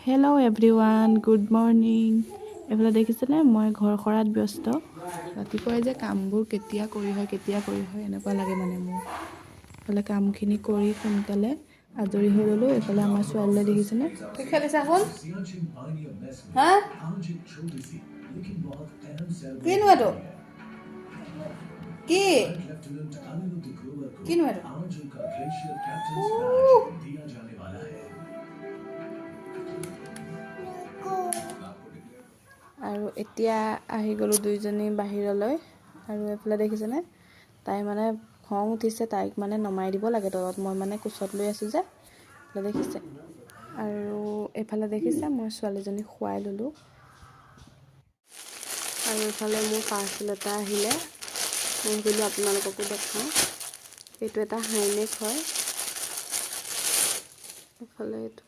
Hello' everyone, good morning. এইফালে দেখিছেনে মই ঘৰ সৰাত ব্যস্ত। ৰাতিপুৱাই যে কামবোৰ কেতিয়া কৰি হয় এনেকুৱা লাগে মানে মোৰ। এইফালে কামখিনি কৰি সোনকালে আজৰি হৈ গ'লোঁ। এইফালে আমাৰ ছোৱালীলৈ দেখিছেনে কি খেলিছা শুন হা কিনো এইটো কি কিনো এইটো আৰু এতিয়া আহি গ'লোঁ দুইজনী বাহিৰলৈ। আৰু এইফালে দেখিছেনে তাই মানে খং উঠিছে, তাইক মানে নমাই দিব লাগে তলত। মই মানে কোচত লৈ আছোঁ যে, এইফালে দেখিছে। আৰু এইফালে দেখিছে মই ছোৱালীজনীক শুৱাই ল'লোঁ। আৰু এইফালে মোৰ পাৰ্চেল এটা আহিলে, মই ভাবিলোঁ আপোনালোককো দেখাওঁ। এইটো এটা হাইনেক হয়। এইফালে এইটো